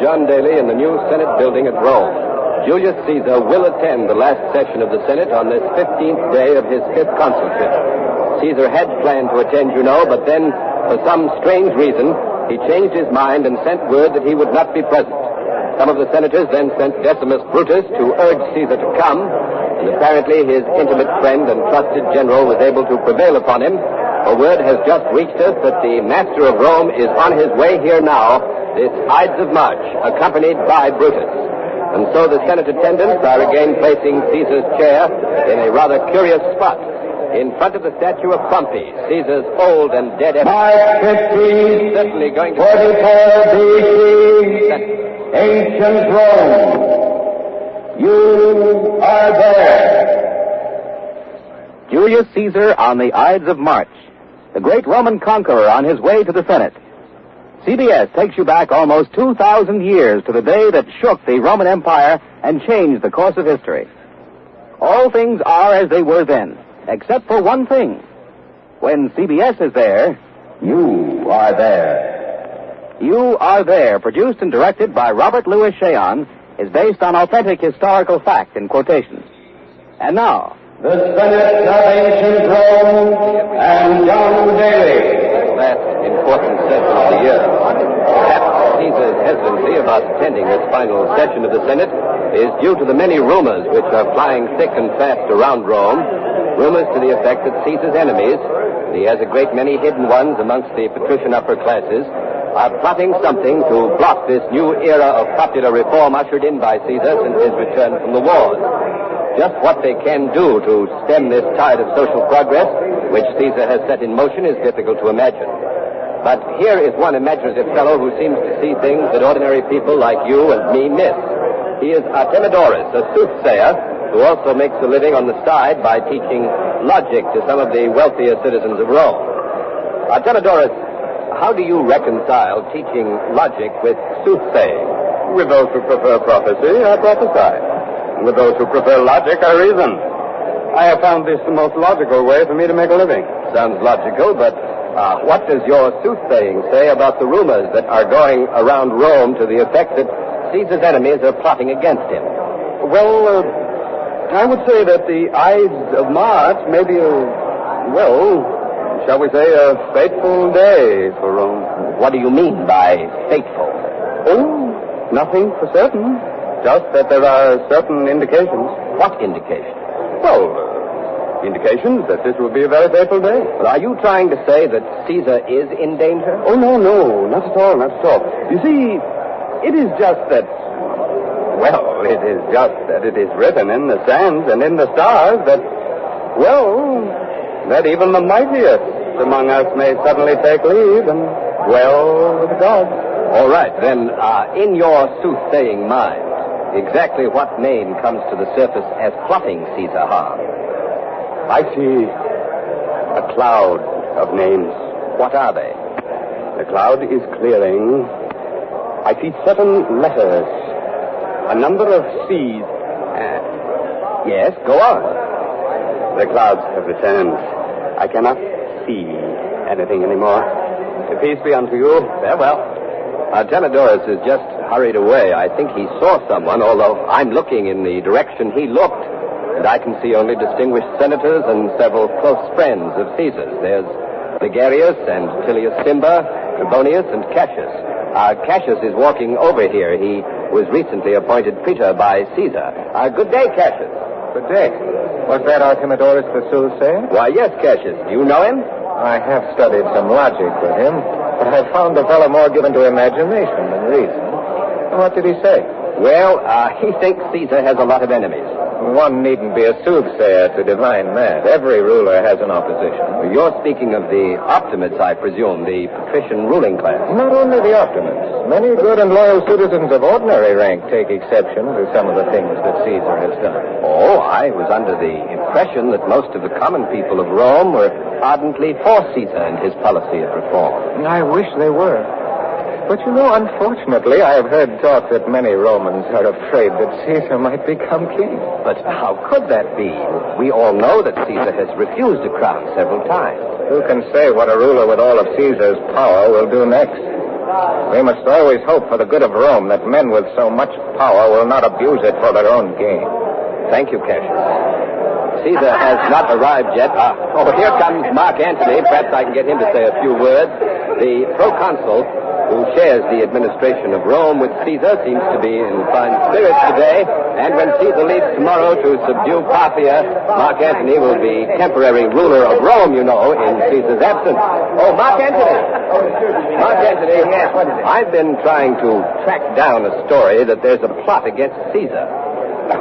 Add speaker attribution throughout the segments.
Speaker 1: John Daly in the new Senate building at Rome. Julius Caesar will attend the last session of the Senate on this 15th day of his 5th consulship. Caesar had planned to attend, but then, for some strange reason, he changed his mind and sent word that he would not be present. Some of the senators then sent Decimus Brutus to urge Caesar to come, and apparently his intimate friend and trusted general was able to prevail upon him. A word has just reached us that the master of Rome is on his way here now, this Ides of March, accompanied by Brutus. And so the Senate attendants are again placing Caesar's chair in a rather curious spot, in front of the statue of Pompey, Caesar's old and dead enemy.
Speaker 2: March 15,
Speaker 1: certainly going to
Speaker 2: 44 BC, ancient Rome. You are there.
Speaker 3: Julius Caesar on the Ides of March, the great Roman conqueror on his way to the Senate. CBS takes you back almost 2,000 years to the day that shook the Roman Empire and changed the course of history. All things are as they were then, except for one thing. When CBS is there,
Speaker 2: you are there.
Speaker 3: You Are There, produced and directed by Robert Louis Cheon, is based on authentic historical fact and quotations. And now,
Speaker 2: the Senate of ancient Rome and John Daly.
Speaker 1: Last important session of the year. Perhaps Caesar's hesitancy about attending this final session of the Senate is due to the many rumors which are flying thick and fast around Rome. Rumors to the effect that Caesar's enemies, he has a great many hidden ones amongst the patrician upper classes, are plotting something to block this new era of popular reform ushered in by Caesar since his return from the wars. Just what they can do to stem this tide of social progress, which Caesar has set in motion, is difficult to imagine. But here is one imaginative fellow who seems to see things that ordinary people like you and me miss. He is Artemidorus, a soothsayer, who also makes a living on the side by teaching logic to some of the wealthier citizens of Rome. Artemidorus, how do you reconcile teaching logic with soothsaying?
Speaker 4: With those who prefer prophecy, I prophesy. With those who prefer logic, I reason. I have found this the most logical way for me to make a living.
Speaker 1: Sounds logical, but what does your soothsaying say about the rumors that are going around Rome to the effect that Caesar's enemies are plotting against him?
Speaker 4: Well, I would say that the Ides of March may be shall we say, a fateful day for Rome.
Speaker 1: What do you mean by fateful?
Speaker 4: Oh, nothing for certain. Just that there are certain indications.
Speaker 1: What indications?
Speaker 4: Well, indications that this will be a very fateful day.
Speaker 1: Well, are you trying to say that Caesar is in danger?
Speaker 4: Oh, no, not at all, not at all. You see, it is just that it is written in the sands and in the stars that even the mightiest among us may suddenly take leave and dwell with God.
Speaker 1: All right, then, in your soothsaying mind, exactly what name comes to the surface as plotting Caesar harm?
Speaker 4: I see a cloud of names.
Speaker 1: What are they?
Speaker 4: The cloud is clearing. I see 7 letters, a number of C's.
Speaker 1: Yes, go on.
Speaker 4: The clouds have returned. I cannot see anything anymore. Peace be unto you.
Speaker 1: Farewell. Artemidorus has just hurried away. I think he saw someone, although I'm looking in the direction he looked, and I can see only distinguished senators and several close friends of Caesar's. There's Ligarius and Tilius Cimber, Trebonius, and Cassius. Cassius is walking over here. He was recently appointed praetor by Caesar. Good day, Cassius.
Speaker 5: Good day. Was that Artemidorus the soothsayer?
Speaker 1: Why, yes, Cassius. Do you know him?
Speaker 5: I have studied some logic with him, but I found the fellow more given to imagination than reason. What did he say?
Speaker 1: Well, he thinks Caesar has a lot of enemies.
Speaker 5: One needn't be a soothsayer to divine that. Every ruler has an opposition.
Speaker 1: You're speaking of the Optimates, I presume, the patrician ruling class.
Speaker 5: Not only the Optimates. Many good and loyal citizens of ordinary rank take exception to some of the things that Caesar has done.
Speaker 1: Oh, I was under the impression that most of the common people of Rome were ardently for Caesar and his policy of reform.
Speaker 5: I wish they were. But unfortunately, I have heard talk that many Romans are afraid that Caesar might become king.
Speaker 1: But how could that be? We all know that Caesar has refused a crown several times.
Speaker 5: Who can say what a ruler with all of Caesar's power will do next? We must always hope for the good of Rome that men with so much power will not abuse it for their own gain.
Speaker 1: Thank you, Cassius. Caesar has not arrived yet. Here comes Mark Antony. Perhaps I can get him to say a few words. The proconsul, who shares the administration of Rome with Caesar, seems to be in fine spirits today. And when Caesar leaves tomorrow to subdue Parthia, Mark Antony will be temporary ruler of Rome, you know, in Caesar's absence. Oh, Mark Antony. Mark Antony, I've been trying to track down a story that there's a plot against Caesar.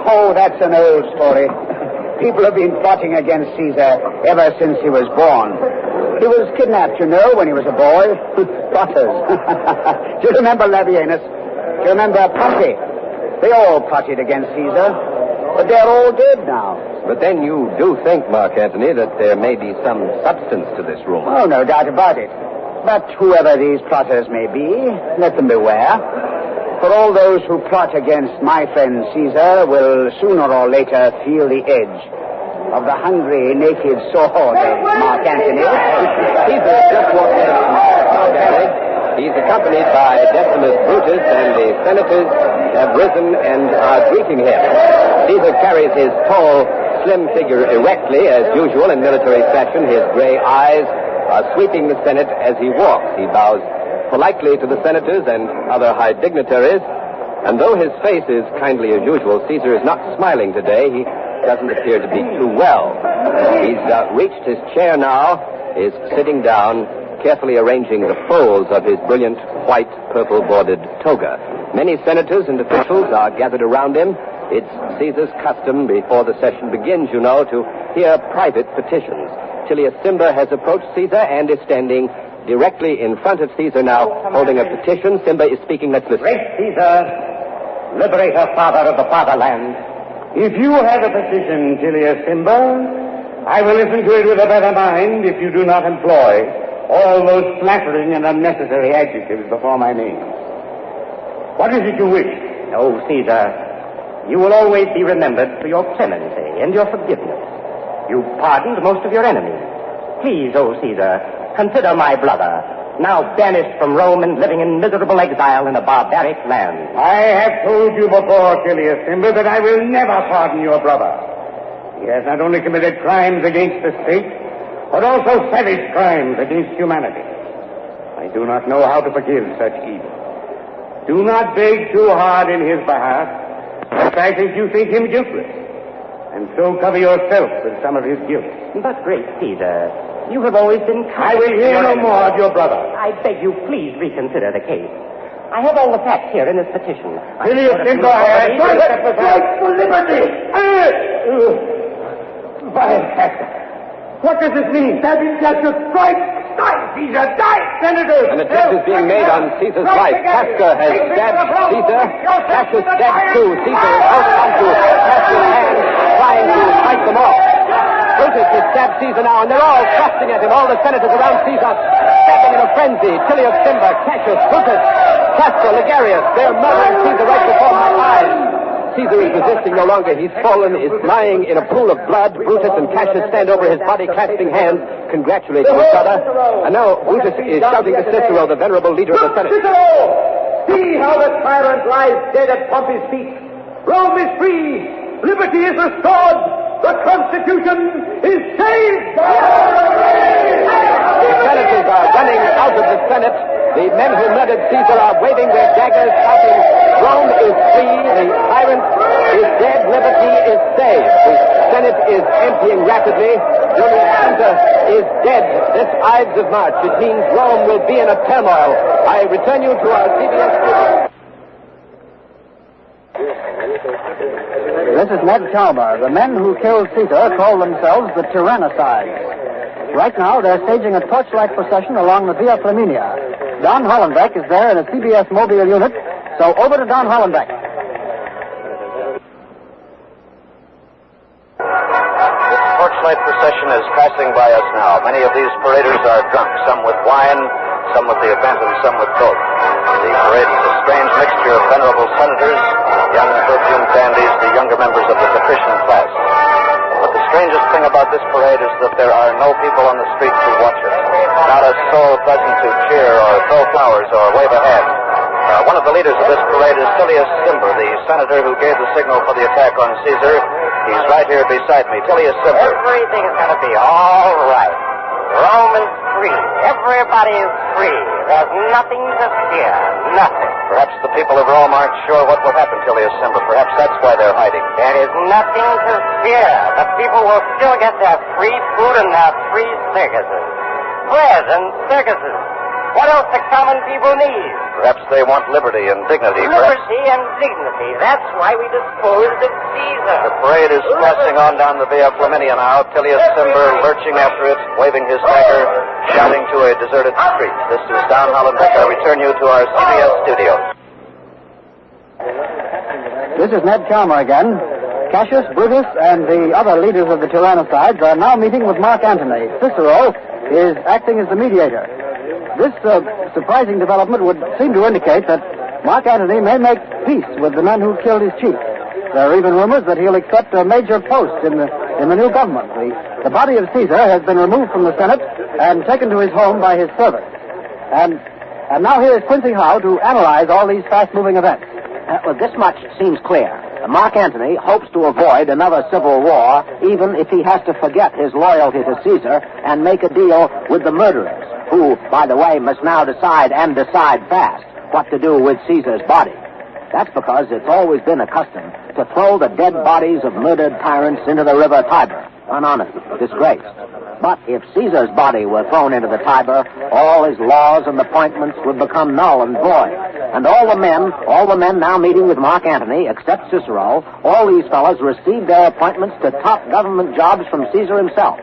Speaker 6: Oh, that's an old story. People have been plotting against Caesar ever since he was born. He was kidnapped, you know, when he was a boy. Plotters. Do you remember Labienus? Do you remember Pompey? They all plotted against Caesar, but they're all dead now.
Speaker 1: But then you do think, Mark Antony, that there may be some substance to this rumor.
Speaker 6: Oh, no doubt about it. But whoever these plotters may be, let them beware. For all those who plot against my friend Caesar will sooner or later feel the edge of the hungry, naked sword of Mark Antony.
Speaker 1: Caesar just walked in. He's accompanied by Decimus Brutus, and the senators have risen and are greeting him. Caesar carries his tall, slim figure erectly, as usual in military fashion. His gray eyes are sweeping the Senate as he walks. He bows politely to the senators and other high dignitaries, and though his face is kindly as usual, Caesar is not smiling today. He doesn't appear to be too well. He's reached his chair now, is sitting down, carefully arranging the folds of his brilliant white, purple-bordered toga. Many senators and officials are gathered around him. It's Caesar's custom before the session begins, you know, to hear private petitions. Tullius Cimber has approached Caesar and is standing directly in front of Caesar now, holding a petition. Cimber is speaking. Let's listen.
Speaker 2: Great Caesar, liberator, father of the fatherland, if you have a petition, Tullius Cimber, I will listen to it with a better mind if you do not employ all those flattering and unnecessary adjectives before my name. What is it you wish?
Speaker 7: Oh, Caesar, you will always be remembered for your clemency and your forgiveness. You pardoned most of your enemies. Please, oh Caesar, consider my brother, now banished from Rome and living in miserable exile in a barbaric land.
Speaker 2: I have told you before, Tullius Cimber, that I will never pardon your brother. He has not only committed crimes against the state, but also savage crimes against humanity. I do not know how to forgive such evil. Do not beg too hard in his behalf, lest I think you think him guiltless, and so cover yourself with some of his guilt.
Speaker 7: But, great Caesar, you have always been kind.
Speaker 2: I will hear no more of your brother.
Speaker 7: I beg you, please reconsider the case. I have all the facts here in this petition.
Speaker 2: Tullius Cimber, I have strike for liberty! Vile Casca! What does this mean? Having just a strike! Die, Caesar! Die, senators!
Speaker 1: An attempt is being made on Caesar's life. Casca has stabbed Caesar. Cassius stabs too. Caesar is holding on to Cassius' hands, trying to fight them off. Brutus has stabbed Caesar now, and they're all thrusting at him, all the senators around Caesar, stabbing in a frenzy. Tullius Cimber, Cassius, Brutus, Casca, Ligarius, they're murdering Caesar right before my eyes. Caesar is resisting no longer. He's fallen, is lying in a pool of blood. Brutus and Cassius stand over his body, clasping hands, congratulating each other. And now Brutus is shouting to Cicero, the venerable leader of the Senate.
Speaker 2: Cicero! See how the tyrant lies dead at Pompey's feet. Rome is free. Liberty is restored. The Constitution is saved.
Speaker 1: The senators are running out of the Senate. The men who murdered Caesar are waving their daggers, shouting, Rome is free, the tyrant is dead, liberty is saved. The Senate is emptying rapidly. Julius Caesar is dead this Ides of March. It means Rome will be in a turmoil. I return you to our CBS studio.
Speaker 6: This is Ned Talbot. The men who killed Caesar call themselves the Tyrannicides. Right now, they're staging a torchlight procession along the Via Flaminia. Don Hollenbeck is there in a CBS mobile unit, so over to Don Hollenbeck.
Speaker 8: This torchlight procession is passing by us now. Many of these paraders are drunk, some with wine, some with the event, and some with both. The parade is a strange mixture of venerable senators, young perfumed dandies, the younger members of the patrician class. But the strangest thing about this parade is that there are no people on the streets to watch it. Not a soul present to cheer or throw flowers or wave a hand. One of the leaders of this parade is Tilius Cimber, the senator who gave the signal for the attack on Caesar. He's right here beside me. Tilius Cimber.
Speaker 7: Everything is going to be all right. Rome is free. Everybody is free. There's nothing to fear. Nothing.
Speaker 8: Perhaps the people of Rome aren't sure what will happen, Tilius Cimber. Perhaps that's why they're hiding.
Speaker 7: There is nothing to fear. The people will still get their free food and their free circuses. Bread and circuses. What else do common people need?
Speaker 8: Perhaps they want liberty and dignity.
Speaker 7: Liberty and dignity. That's why we disposed of Caesar.
Speaker 8: The parade is pressing on down the Via Flaminia now. Tilius Cimber lurching after it, waving his dagger, shouting to a deserted street. This is Don Hollenbeck. I return you to our CBS studios.
Speaker 6: This is Ned Chalmer again. Cassius, Brutus, and the other leaders of the tyrannocides are now meeting with Mark Antony. Cicero is acting as the mediator. This surprising development would seem to indicate that Mark Antony may make peace with the men who killed his chief. There are even rumors that he'll accept a major post in the new government. The body of Caesar has been removed from the Senate and taken to his home by his servants. And now here is Quincy Howe to analyze all these fast-moving events.
Speaker 9: Well, this much seems clear. Mark Antony hopes to avoid another civil war, even if he has to forget his loyalty to Caesar and make a deal with the murderers, who, by the way, must now decide fast what to do with Caesar's body. That's because it's always been a custom to throw the dead bodies of murdered tyrants into the river Tiber, unhonored, disgraced. But if Caesar's body were thrown into the Tiber, all his laws and appointments would become null and void. And all the men now meeting with Mark Antony, except Cicero, all these fellows received their appointments to top government jobs from Caesar himself.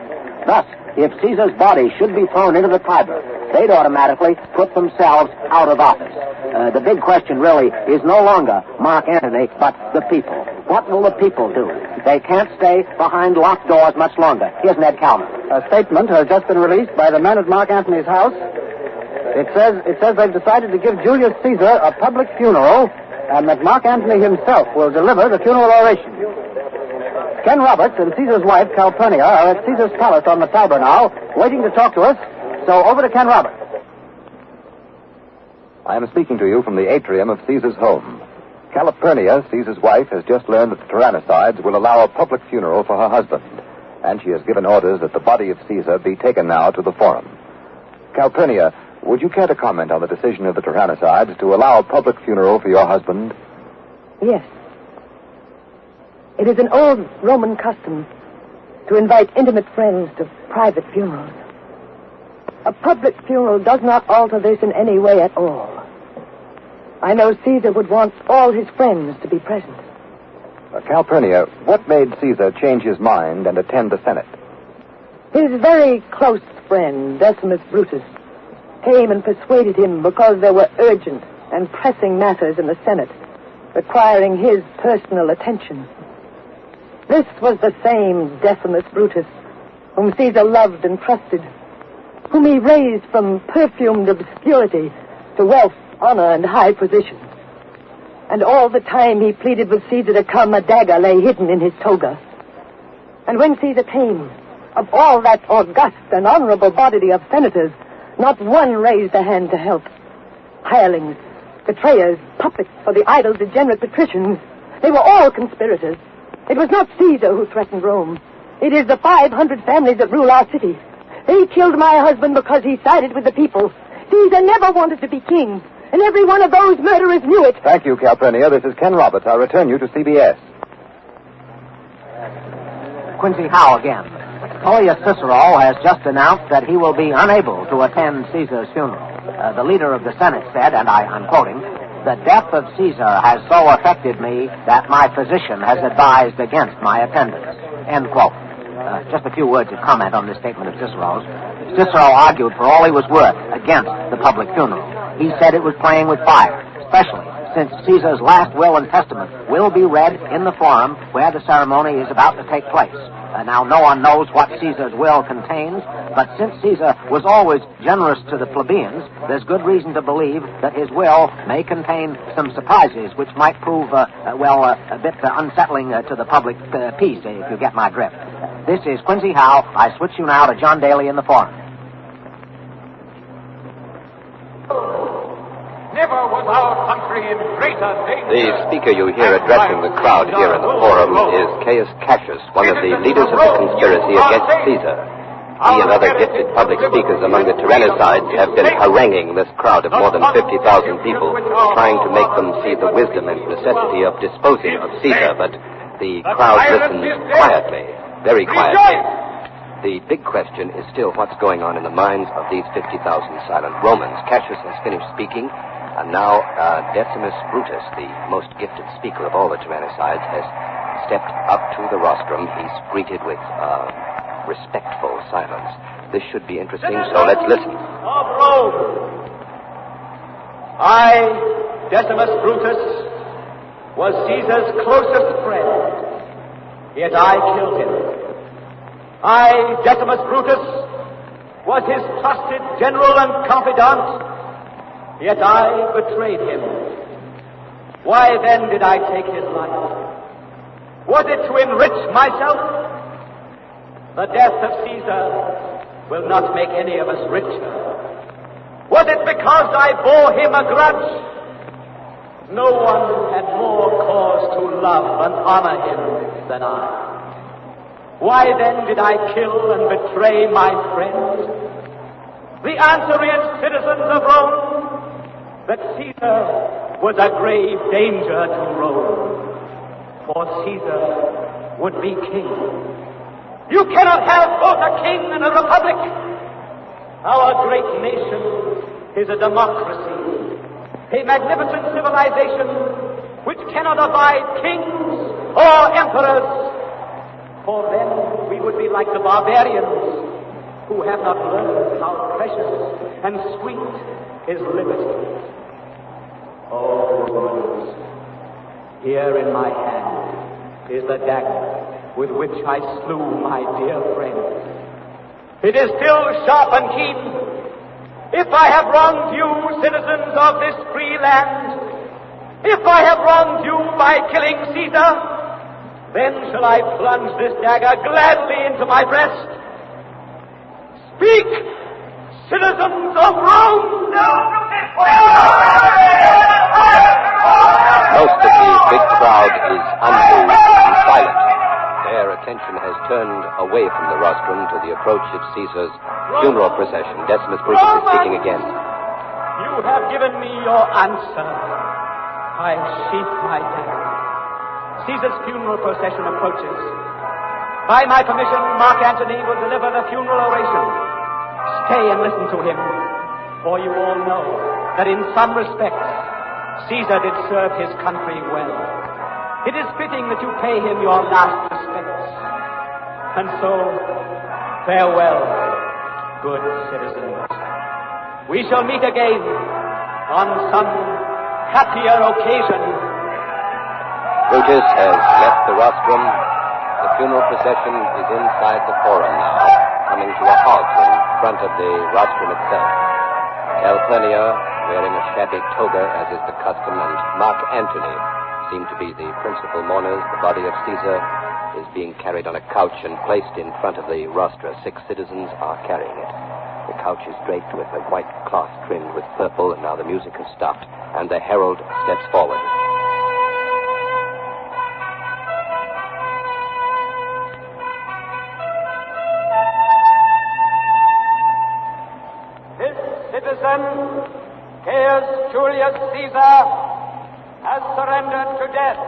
Speaker 9: Thus, if Caesar's body should be thrown into the Tiber, they'd automatically put themselves out of office. The big question really is no longer Mark Antony, but the people. What will the people do? They can't stay behind locked doors much longer. Here's Ned Calvin.
Speaker 6: A statement has just been released by the men at Mark Antony's house. It says they've decided to give Julius Caesar a public funeral, and that Mark Antony himself will deliver the funeral oration. Ken Roberts and Caesar's wife, Calpurnia, are at Caesar's palace on the Tiber now, waiting to talk to us. So over to Ken Roberts.
Speaker 3: I am speaking to you from the atrium of Caesar's home. Calpurnia, Caesar's wife, has just learned that the tyrannocides will allow a public funeral for her husband, and she has given orders that the body of Caesar be taken now to the Forum. Calpurnia, would you care to comment on the decision of the tyrannocides to allow a public funeral for your husband?
Speaker 10: Yes. It is an old Roman custom to invite intimate friends to private funerals. A public funeral does not alter this in any way at all. I know Caesar would want all his friends to be present.
Speaker 3: Calpurnia, what made Caesar change his mind and attend the Senate?
Speaker 10: His very close friend, Decimus Brutus, came and persuaded him because there were urgent and pressing matters in the Senate requiring his personal attention. This was the same Decimus Brutus whom Caesar loved and trusted, whom he raised from perfumed obscurity to wealth, honor, and high position. And all the time he pleaded with Caesar to come, a dagger lay hidden in his toga. And when Caesar came, of all that august and honorable body of senators, not one raised a hand to help. Hirelings, betrayers, puppets for the idle, degenerate patricians, they were all conspirators. It was not Caesar who threatened Rome. It is the 500 families that rule our city. They killed my husband because he sided with the people. Caesar never wanted to be king, and every one of those murderers knew it.
Speaker 3: Thank you, Calpurnia. This is Ken Roberts. I return you to CBS.
Speaker 9: Quincy Howe again. Tullius Cicero has just announced that he will be unable to attend Caesar's funeral. The leader of the Senate said, and I'm quoting, "The death of Caesar has so affected me that my physician has advised against my attendance." End quote. Just a few words of comment on this statement of Cicero's. Cicero argued for all he was worth against the public funeral. He said it was playing with fire, especially since Caesar's last will and testament will be read in the Forum where the ceremony is about to take place. Now, no one knows what Caesar's will contains, but since Caesar was always generous to the plebeians, there's good reason to believe that his will may contain some surprises which might prove, a bit unsettling to the public peace, if you get my drift. This is Quincy Howe. I switch you now to John Daly in the Forum.
Speaker 11: Never was our country in greater danger.
Speaker 1: The speaker you hear addressing the crowd here in the Forum is Caius Cassius, one of the leaders of the conspiracy against Caesar. He and other gifted public speakers among the Tyrannicides have been haranguing this crowd of more than 50,000 people, trying to make them see the wisdom and necessity of disposing of Caesar, but the crowd listens quietly, very quietly. The big question is still what's going on in the minds of these 50,000 silent Romans. Cassius has finished speaking, and now Decimus Brutus, the most gifted speaker of all the Tyrannicides, has stepped up to the rostrum. He's greeted with respectful silence. This should be interesting, so let's listen.
Speaker 11: Of Rome, I, Decimus Brutus, was Caesar's closest friend, yet I killed him. I, Decimus Brutus, was his trusted general and confidant, yet I betrayed him. Why then did I take his life? Was it to enrich myself? The death of Caesar will not make any of us richer. Was it because I bore him a grudge? No one had more cause to love and honor him than I. Why then did I kill and betray my friends? The answer is, citizens of Rome, that Caesar was a grave danger to Rome. For Caesar would be king. You cannot have both a king and a republic. Our great nation is a democracy, a magnificent civilization which cannot abide kings or emperors. For then we would be like the barbarians who have not learned how precious and sweet is liberty. Oh, Romans, here in my hand is the dagger with which I slew my dear friend. It is still sharp and keen. If I have wronged you, citizens of this free land, if I have wronged you by killing Caesar, then shall I plunge this dagger gladly into my breast. Speak, citizens of Rome!
Speaker 1: Most of the big crowd is unmoved and silent. Their attention has turned away from the rostrum to the approach of Caesar's funeral procession. Decimus Brutus is speaking again.
Speaker 11: You have given me your answer. I sheath my dagger. Caesar's funeral procession approaches. By my permission, Mark Antony will deliver the funeral oration. Stay and listen to him, for you all know that in some respects, Caesar did serve his country well. It is fitting that you pay him your last respects. And so, farewell, good citizens. We shall meet again on some happier occasion.
Speaker 1: Brutus has left the rostrum. The funeral procession is inside the Forum now, coming to a halt in front of the rostrum itself. Calpurnia, wearing a shabby toga, as is the custom, and Mark Antony seem to be the principal mourners. The body of Caesar is being carried on a couch and placed in front of the rostra. 6 citizens are carrying it. The couch is draped with a white cloth trimmed with purple, and now the music has stopped, and the herald steps forward.
Speaker 11: This citizen, Caius Julius Caesar, has surrendered to death.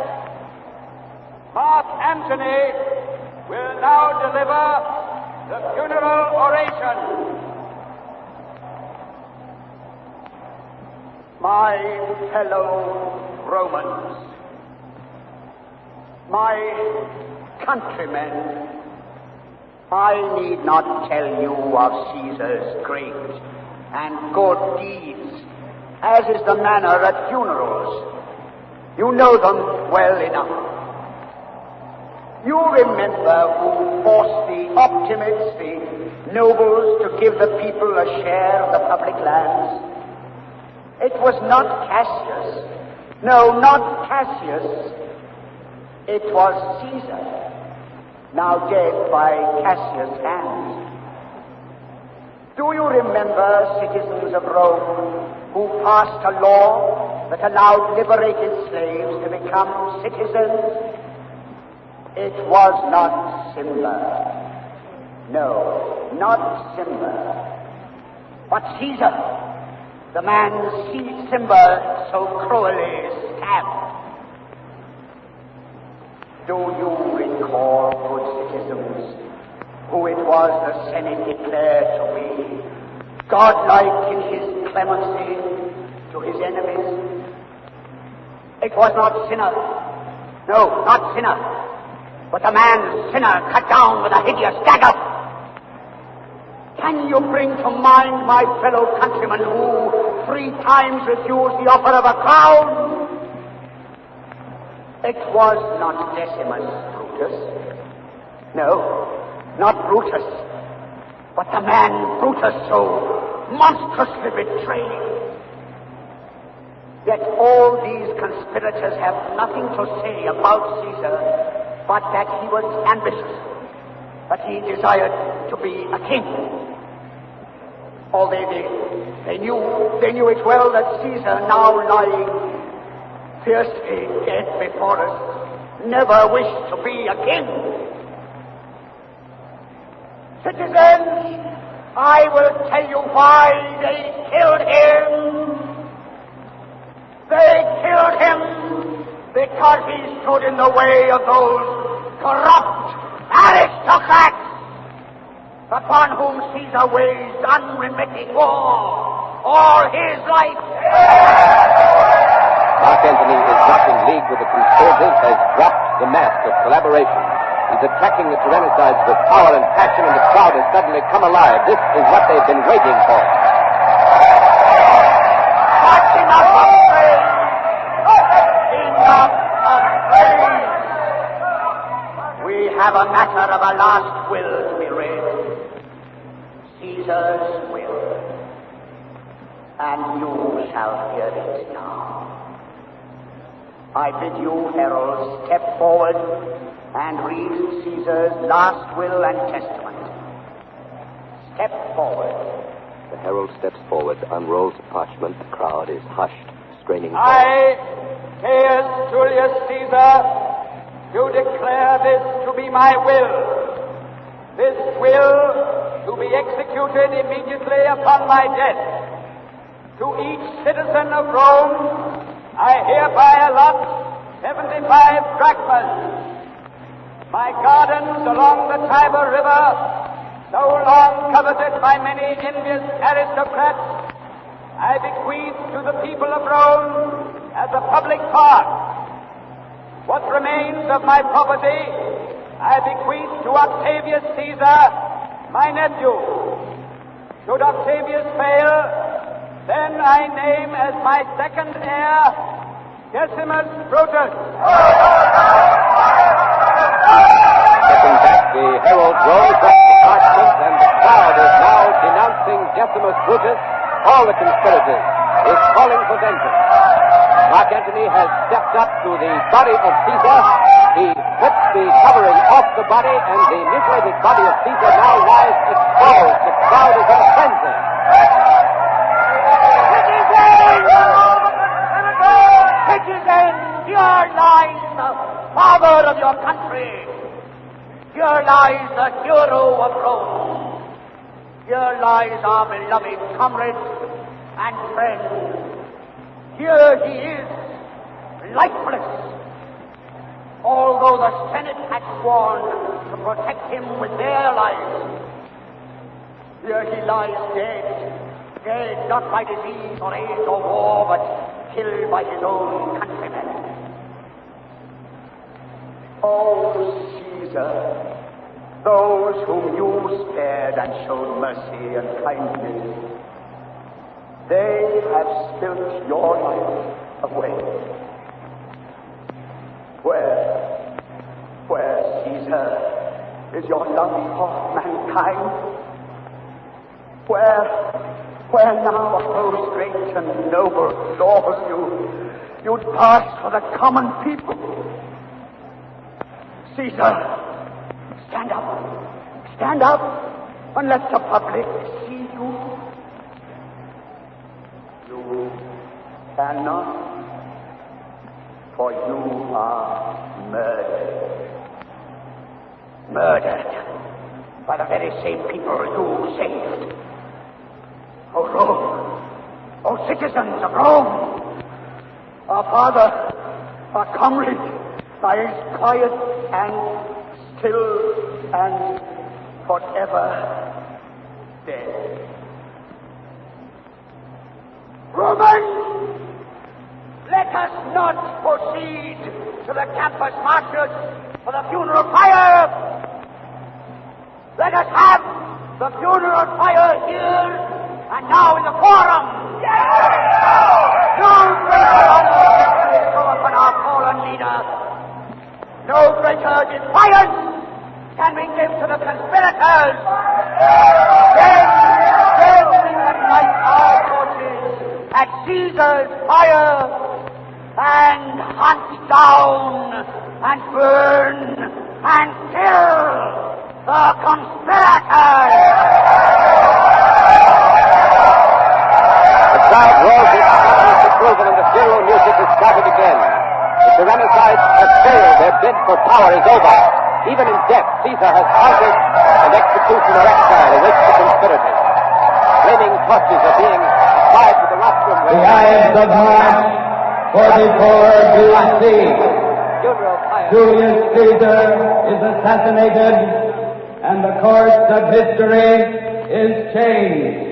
Speaker 11: Mark Antony will now deliver the funeral oration. My fellow Romans, my countrymen, I need not tell you of Caesar's great and good deeds, as is the manner at funerals. You know them well enough. You remember who forced the optimates, the nobles, to give the people a share of the public lands. It was not Cassius. No, not Cassius. It was Caesar.
Speaker 6: now dead by Cassius' hand. Do you remember, citizens of Rome, who passed a law that allowed liberated slaves to become citizens? It was not Simba. No, not Simba. But Caesar, the man Simba so cruelly stabbed. Do you recall, good citizens, who it was the Senate declared to be godlike in his clemency to his enemies? It was not Cinna. No, not Cinna. But the man Cinna cut down with a hideous dagger. Can you bring to mind my fellow countrymen who 3 times refused the offer of a crown? It was not Decimus Brutus. No, not Brutus, but the man Brutus so monstrously betrayed. Yet all these conspirators have nothing to say about Caesar but that he was ambitious, that he desired to be a king. Although they knew it well that Caesar, now lying fiercely dead before us, never wished to be a king. Citizens, I will tell you why they killed him. They killed him because he stood in the way of those corrupt aristocrats upon whom Caesar waged unremitting war all his life.
Speaker 1: Mark Antony is not in league with the conspirators, has dropped the mask of collaboration. He's attacking the Tyrannicides with power and passion, and the crowd has suddenly come alive. This is what they've been waiting for.
Speaker 6: That's enough of praise! Enough of praise! We have a matter of a last will to be read. Caesar's will. And you shall hear it now. I bid you, heralds, step forward and read Caesar's last will and testament. Step forward.
Speaker 1: The herald steps forward, unrolls the parchment. The crowd is hushed, straining forward.
Speaker 11: I, Caius Julius Caesar, do declare this to be my will. This will to be executed immediately upon my death. To each citizen of Rome, I hereby allot 75 drachmas. My gardens along the Tiber River, so long coveted by many envious aristocrats, I bequeath to the people of Rome as a public park. What remains of my property, I bequeath to Octavius Caesar, my nephew. Should Octavius fail, then I name as my second heir Decimus Brutus.
Speaker 1: Stepping back, the herald rolls up the parchment, and the crowd is now denouncing Decimus Brutus. All the conspirators is calling for vengeance. Mark Antony has stepped up to the body of Caesar. He rips the covering off the body, and the mutilated body of Caesar now lies exposed. The crowd is in a frenzy.
Speaker 6: Citizens, here lies the father of your country. Here lies the hero of Rome. Here lies our beloved comrade and friend. Here he is, lifeless. Although the Senate had sworn to protect him with their lives, here he lies dead. Dead not by disease or age or war, but killed by his own countrymen. Oh, Caesar, those whom you spared and showed mercy and kindness, they have spilt your life away. Where, Caesar, is your love for mankind? Where now are those great and noble laws you'd pass for the common people? Caesar, Stand up. Stand up and let the public see you. You cannot, for you are murdered. Murdered by the very same people you saved. O Rome, O citizens of Rome, our father, our comrade, lies quiet and still and forever dead. Romans, let us not proceed to the campus martius for the funeral fire. Let us have the funeral fire here and now in the forum. No greater honor will show upon our fallen leader. No greater defiance can we give to the conspirators. Then we unite our forces at Caesar's fire and hunt down and burn and kill the conspirators.
Speaker 1: The crowd roars its silent approval and the funeral music is started again. The tyrannicides have failed. Their bid for power is over. Even in death, Caesar has conquered, and execution or exile awaits the conspirators. Flaming torches are being applied to the rostrum.
Speaker 12: The Ides of March, 44 BC. Julius Caesar is assassinated, and the course of history is changed.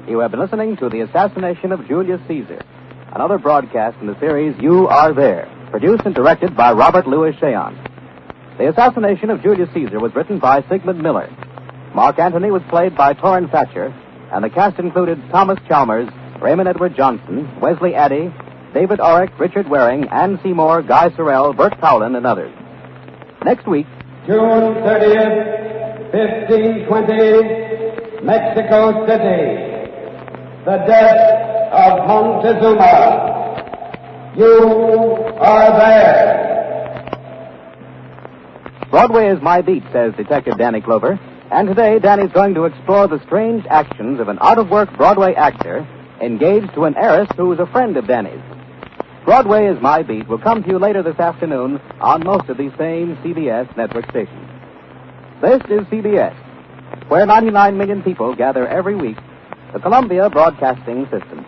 Speaker 3: You have been listening to The Assassination of Julius Caesar, another broadcast in the series You Are There, produced and directed by Robert Louis Cheon. The Assassination of Julius Caesar was written by Sigmund Miller. Mark Antony was played by Torrin Thatcher, and the cast included Thomas Chalmers, Raymond Edward Johnson, Wesley Addy, David Orrick, Richard Waring, Ann Seymour, Guy Sorrell, Bert Powlin, and others. Next week,
Speaker 12: June 30th, 1520, Mexico City. The death of Montezuma. You are there.
Speaker 3: Broadway is my beat, says Detective Danny Clover. And today, Danny's going to explore the strange actions of an out-of-work Broadway actor engaged to an heiress who's a friend of Danny's. Broadway is my beat will come to you later this afternoon on most of these same CBS network stations. This is CBS, where 99 million people gather every week, the Columbia Broadcasting System.